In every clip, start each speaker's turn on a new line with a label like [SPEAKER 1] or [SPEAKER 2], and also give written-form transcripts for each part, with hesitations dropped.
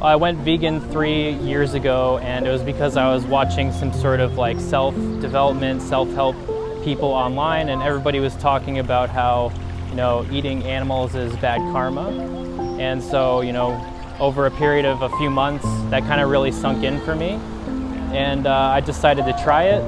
[SPEAKER 1] I went vegan 3 years ago, and it was because I was watching some sort of like self-development, self-help people online, and everybody was talking about how, eating animals is bad karma. And so, over a period of a few months, that kind of really sunk in for me. And I decided to try it.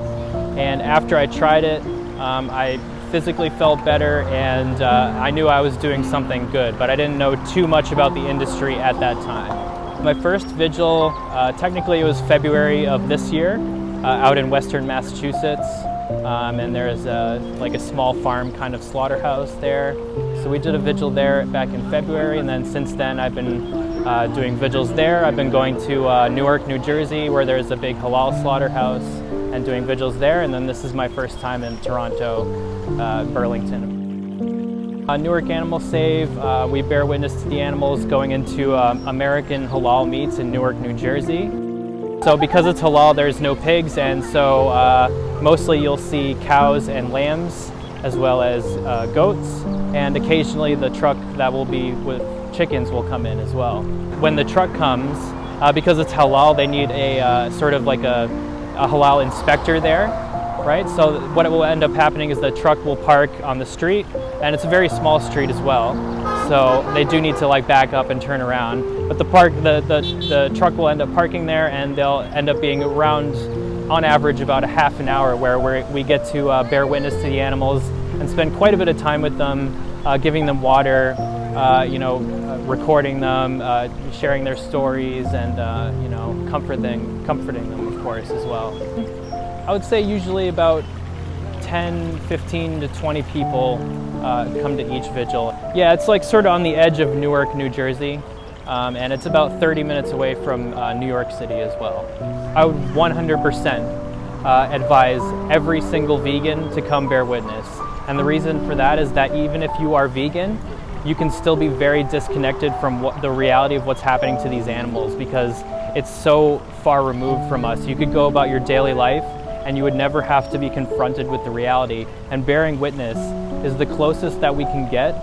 [SPEAKER 1] And after I tried it, I physically felt better, and I knew I was doing something good, but I didn't know too much about the industry at that time. My first vigil, technically it was February of this year, out in western Massachusetts. And there's like a small farm kind of slaughterhouse there. So we did a vigil there back in February, and then since then I've been doing vigils there. I've been going to Newark, New Jersey, where there's a big halal slaughterhouse, and doing vigils there. And then this is my first time in Toronto, Burlington. Newark Animal Save, we bear witness to the animals going into American halal meats in Newark, New Jersey. So because it's halal, there's no pigs, and so mostly you'll see cows and lambs, as well as goats, and occasionally the truck that will be with chickens will come in as well. When the truck comes, because it's halal, they need a sort of like a halal inspector there, right? So what will end up happening is the truck will park on the street, and it's a very small street as well. So they do need to like back up and turn around. But the truck will end up parking there, and they'll end up being around, on average, about a half an hour where we get to bear witness to the animals and spend quite a bit of time with them, giving them water, recording them, sharing their stories, and comforting them, of course, as well. I would say usually about 10, 15 to 20 people come to each vigil. Yeah, it's like sort of on the edge of Newark, New Jersey, and it's about 30 minutes away from New York City as well. I would 100% advise every single vegan to come bear witness. And the reason for that is that even if you are vegan, you can still be very disconnected from the reality of what's happening to these animals, because it's so far removed from us. You could go about your daily life and you would never have to be confronted with the reality. And bearing witness is the closest that we can get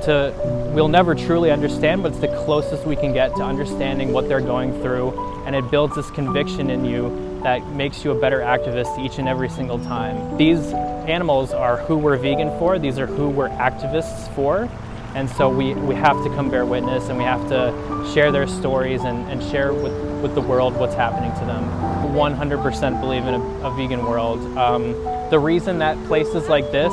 [SPEAKER 1] to, we'll never truly understand, but it's the closest we can get to understanding what they're going through. And it builds this conviction in you that makes you a better activist each and every single time. These animals are who we're vegan for, these are who we're activists for. And so we have to come bear witness, and we have to share their stories and share with the world what's happening to them. 100% believe in a vegan world. The reason that places like this,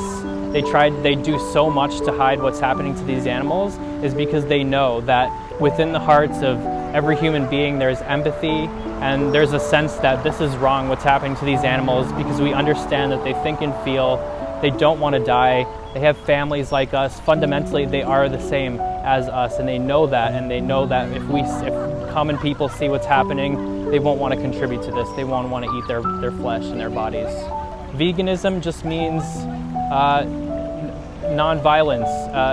[SPEAKER 1] they do so much to hide what's happening to these animals is because they know that within the hearts of every human being there's empathy, and there's a sense that this is wrong, what's happening to these animals, because we understand that they think and feel, they don't want to die, they have families like us. Fundamentally, they are the same as us, and they know that, if common people see what's happening, they won't want to contribute to this. They won't want to eat their flesh and their bodies. Veganism just means non-violence,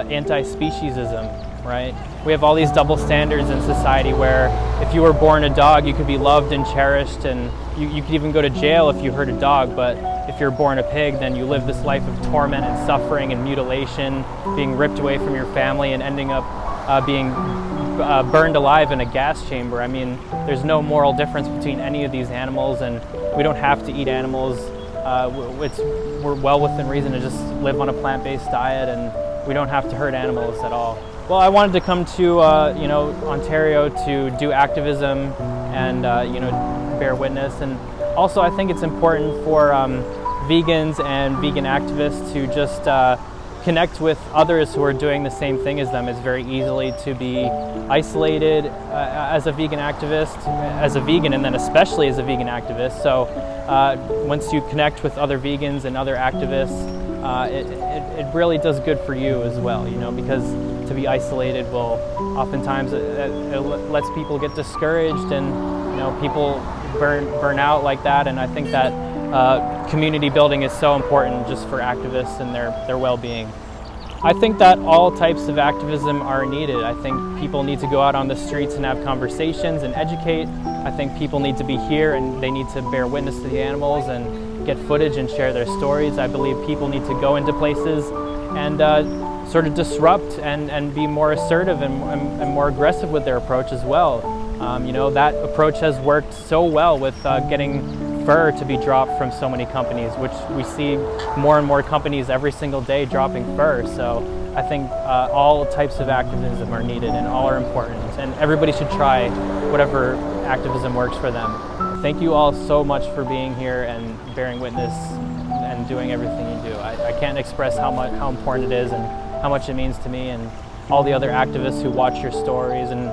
[SPEAKER 1] anti-speciesism, right? We have all these double standards in society where if you were born a dog, you could be loved and cherished, and you could even go to jail if you hurt a dog, but if you're born a pig, then you live this life of torment and suffering and mutilation, being ripped away from your family and ending up being burned alive in a gas chamber. I mean, there's no moral difference between any of these animals, and we don't have to eat animals. We're well within reason to just live on a plant-based diet, and we don't have to hurt animals at all. Well, I wanted to come to Ontario to do activism and bear witness, and also I think it's important for vegans and vegan activists to just connect with others who are doing the same thing as them. It's very easily to be isolated as a vegan activist, as a vegan, and then especially as a vegan activist. So once you connect with other vegans and other activists, it really does good for you as well, because to be isolated will oftentimes it lets people get discouraged, and people burn out like that. And I think that community building is so important just for activists and their well-being. I think that all types of activism are needed. I think people need to go out on the streets and have conversations and educate. I think people need to be here, and they need to bear witness to the animals and get footage and share their stories. I believe people need to go into places and sort of disrupt and be more assertive and more aggressive with their approach as well. That approach has worked so well with getting fur to be dropped from so many companies, which we see more and more companies every single day dropping fur. So I think all types of activism are needed and all are important, and everybody should try whatever activism works for them. Thank you all so much for being here and bearing witness and doing everything you do. I can't express how important it is and how much it means to me and all the other activists who watch your stories and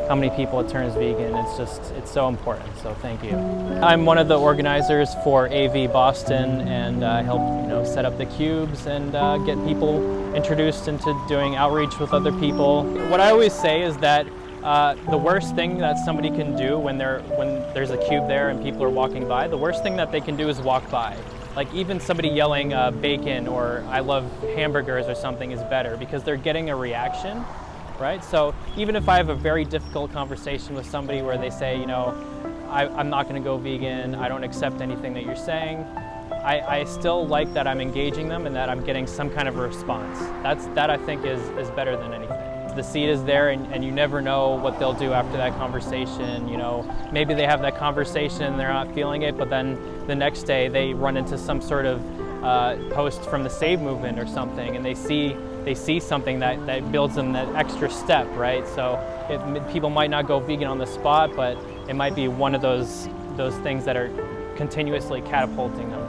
[SPEAKER 1] how many people it turns vegan. It's so important, so thank you. I'm one of the organizers for AV Boston, and I help set up the cubes and get people introduced into doing outreach with other people. What I always say is that the worst thing that somebody can do when there's a cube there and people are walking by, the worst thing that they can do is walk by. Like even somebody yelling bacon or I love hamburgers or something is better because they're getting a reaction. Right? So even if I have a very difficult conversation with somebody where they say, I'm not going to go vegan, I don't accept anything that you're saying, I still like that I'm engaging them and that I'm getting some kind of a response. That I think is better than anything. The seed is there and you never know what they'll do after that conversation. Maybe they have that conversation and they're not feeling it, but then the next day they run into some sort of post from the Save movement or something, and they see something that builds them that extra step, right? So people might not go vegan on the spot, but it might be one of those things that are continuously catapulting them